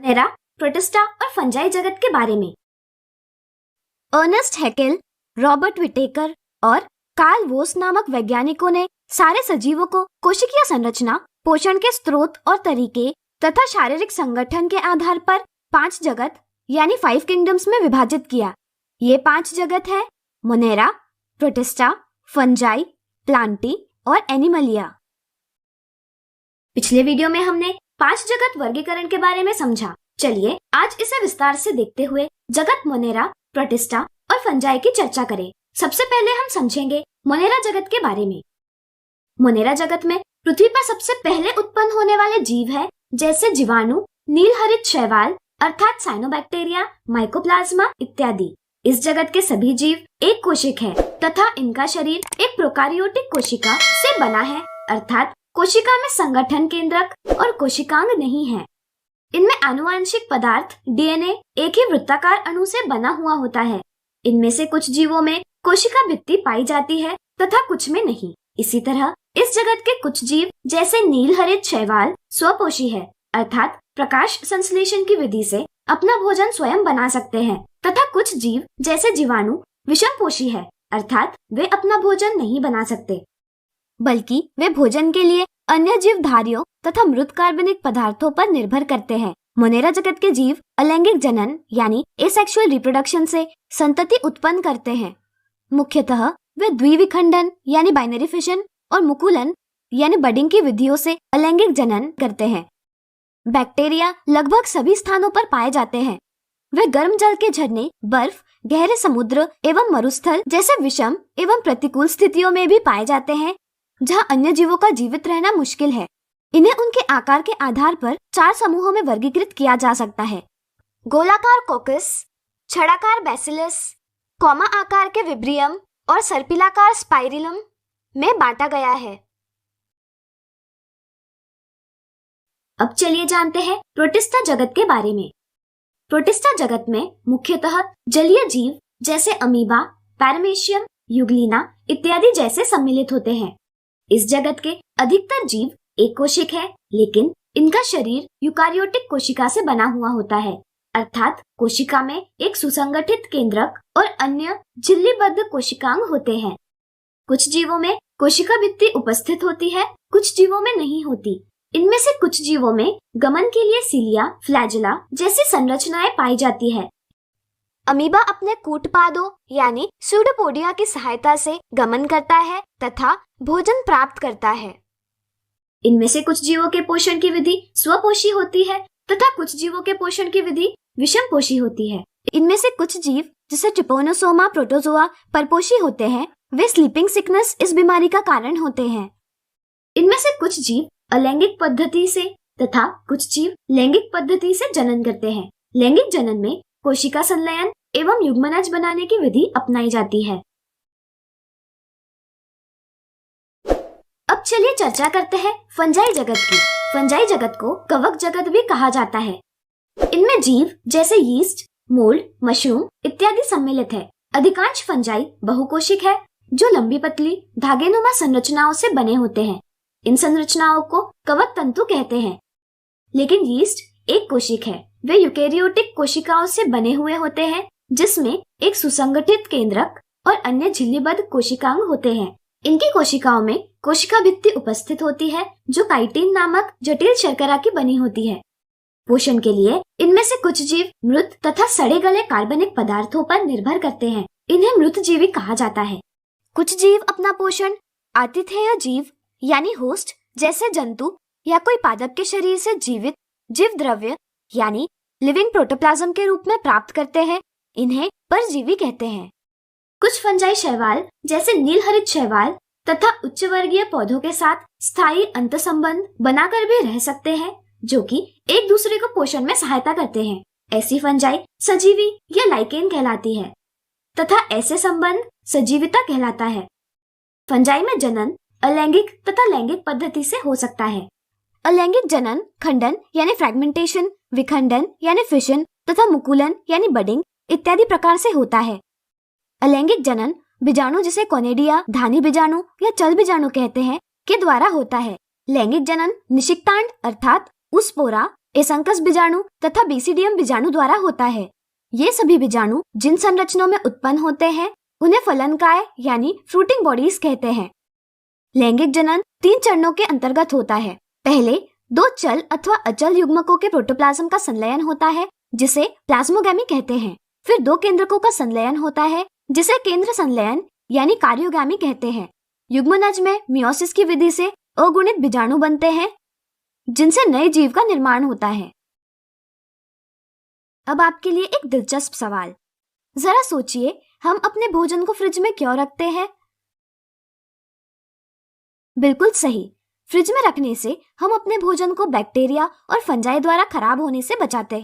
Monera, protista और fungi जगत के बारे में। अर्नेस्ट हैकेल, रॉबर्ट विटेकर और कार्ल वोस नामक वैज्ञानिकों ने सारे सजीवों को कोशिकीय संरचना, पोषण के स्रोत और तरीके तथा शारीरिक संगठन के आधार पर 5 जगत यानी 5 किंगडम्स में विभाजित किया। ये 5 जगत है मोनेरा, प्रोटिस्टा, फंजाई, प्लांटी और एनिमलिया। पिछले वीडियो में हमने 5 जगत वर्गीकरण के बारे में समझा। चलिए आज इसे विस्तार से देखते हुए जगत मोनेरा, प्रोटिस्टा और फंजाई की चर्चा करें। सबसे पहले हम समझेंगे मोनेरा जगत के बारे में। मोनेरा जगत में पृथ्वी पर सबसे पहले उत्पन्न होने वाले जीव है जैसे जीवाणु, नीलहरित शैवाल अर्थात साइनोबैक्टीरिया, माइकोप्लाज्मा इत्यादि। इस जगत के सभी जीव एक कोशिक है तथा इनका शरीर एक प्रोकारियोटिक कोशिका से बना है अर्थात कोशिका में संगठन केंद्रक और कोशिकांग नहीं है। इनमें आनुवंशिक पदार्थ डीएनए एक ही वृत्ताकार अणु से बना हुआ होता है। इनमें से कुछ जीवों में कोशिका भित्ति पाई जाती है तथा कुछ में नहीं। इसी तरह इस जगत के कुछ जीव जैसे नीलहरित शैवाल स्वपोषी है अर्थात प्रकाश संश्लेषण की विधि से अपना भोजन स्वयं बना सकते हैं तथा कुछ जीव जैसे जीवाणु विषमपोषी है अर्थात वे अपना भोजन नहीं बना सकते, बल्कि वे भोजन के लिए अन्य जीवधारियों तथा मृत कार्बनिक पदार्थों पर निर्भर करते हैं। मोनेरा जगत के जीव अलैंगिक जनन यानी एसेक्सुअल रिप्रोडक्शन से संतति उत्पन्न करते हैं। मुख्यतः वे द्विविखंडन यानी बाइनरी फिशन और मुकुलन यानी बडिंग की विधियों से अलैंगिक जनन करते हैं। बैक्टीरिया लगभग सभी स्थानों पर पाए जाते हैं। वे गर्म जल के झरने, बर्फ, गहरे समुद्र एवं मरुस्थल जैसे विषम एवं प्रतिकूल स्थितियों में भी पाए जाते हैं जहां अन्य जीवों का जीवित रहना मुश्किल है। इन्हें उनके आकार के आधार पर 4 समूहों में वर्गीकृत किया जा सकता है। गोलाकार कोकस, छड़ाकार बैसिलस, कॉमा आकार के विब्रियम और सर्पिलाकार स्पाइरिलम में बांटा गया है। अब चलिए जानते हैं प्रोटिस्टा जगत के बारे में। प्रोटिस्टा जगत में मुख्यतः जलीय जीव जैसे अमीबा, पैरामीशियम, यूग्लिना इत्यादि जैसे सम्मिलित होते हैं। इस जगत के अधिकतर जीव एक कोशिक है, लेकिन इनका शरीर यूकारियोटिक कोशिका से बना हुआ होता है अर्थात कोशिका में एक सुसंगठित केंद्रक और अन्य झिल्लीबद्ध कोशिकांग होते हैं। कुछ जीवों में कोशिका भित्ति उपस्थित होती है, कुछ जीवों में नहीं होती। इनमें से कुछ जीवों में गमन के लिए सीलिया, फ्लैजेला जैसी संरचनाएं पाई जाती है। अमीबा अपने कूटपादों यानी स्यूडोपोडिया की सहायता से गमन करता है तथा भोजन प्राप्त करता है। इनमें से कुछ जीवों के पोषण की विधि स्वपोषी होती है तथा कुछ जीवों के पोषण की विधि विषमपोषी होती है। इनमें से कुछ जीव जैसे ट्रिपोनोसोमा प्रोटोजोआ परपोषी होते हैं। वे स्लीपिंग सिकनेस इस बीमारी का कारण होते हैं। इनमें से कुछ जीव अलैंगिक पद्धति से तथा कुछ जीव लैंगिक पद्धति से जनन करते हैं। लैंगिक जनन में कोशिका संलयन एवं युग्मनज बनाने की विधि अपनाई जाती है। अब चलिए चर्चा करते हैं फंजाई जगत की। फंजाई जगत को कवक जगत भी कहा जाता है। इनमें जीव जैसे यीस्ट, मोल्ड, मशरूम इत्यादि सम्मिलित है। अधिकांश फंजाई बहुकोशिक है जो लंबी पतली धागेनुमा संरचनाओं से बने होते हैं। इन संरचनाओं को कवक तंतु कहते हैं। लेकिन यीस्ट एक कोशिक है। वे यूकेरियोटिक कोशिकाओं से बने हुए होते हैं जिसमें एक सुसंगठित केंद्रक और अन्य झिल्लीबद्ध कोशिकांग होते हैं। इनकी कोशिकाओं में कोशिका भित्ति उपस्थित होती है जो काइटिन नामक जटिल शर्करा की बनी होती है। पोषण के लिए इनमें से कुछ जीव मृत तथा सड़े गले कार्बनिक पदार्थों पर निर्भर करते हैं। इन्हें मृतजीवी कहा जाता है। कुछ जीव अपना पोषण आतिथेय जीव यानी होस्ट जैसे जंतु या कोई पादप के शरीर से जीवित जीव द्रव्य यानी लिविंग प्रोटोप्लाज्म के रूप में प्राप्त करते हैं। इन्हें परजीवी कहते हैं। कुछ फंजाई शैवाल जैसे नीलहरित शैवाल तथा उच्च वर्गीय पौधों के साथ स्थायी अंतसंबंध बनाकर भी रह सकते हैं जो कि एक दूसरे को पोषण में सहायता करते हैं। ऐसी फंजाई सजीवी या लाइकेन कहलाती है तथा ऐसे संबंध सजीविता कहलाता है। फंजाई में जनन अलैंगिक तथा लैंगिक पद्धति से हो सकता है। अलैंगिक जनन खंडन यानी फ्रैगमेंटेशन, विखंडन यानी फिशन तथा मुकुलन यानी बडिंग इत्यादि प्रकार से होता है। अलैंगिक जनन बीजाणु जिसे कोनेडिया, धानी बीजाणु या चल बीजाणु कहते हैं के द्वारा होता है। लैंगिक जनन निषिक्तांड अर्थात उस्पोरा एसंकस बीजाणु तथा बेसिडियम बीजाणु द्वारा होता है। ये सभी बीजाणु जिन संरचनाओं में उत्पन्न होते हैं उन्हें फलनकाय यानी फ्रूटिंग बॉडीज कहते हैं। लैंगिक जनन 3 चरणों के अंतर्गत होता है। पहले 2 चल अथवा अचल युग्मकों के प्रोटोप्लाज्म का संलयन होता है जिसे प्लाज्मोगैमी कहते हैं। फिर 2 केंद्रकों का संलयन होता है जिसे केंद्र संलयन यानी कार्योगैमी कहते हैं। युग्मनज में मियोसिस की विधि से अगुणित बीजाणु बनते हैं जिनसे नए जीव का निर्माण होता है। अब आपके लिए एक दिलचस्प सवाल, जरा सोचिए, हम अपने भोजन को फ्रिज में क्यों रखते हैं? बिल्कुल सही, फ्रिज में रखने से हम अपने भोजन को बैक्टीरिया और फंजाई द्वारा खराब होने से बचाते हैं।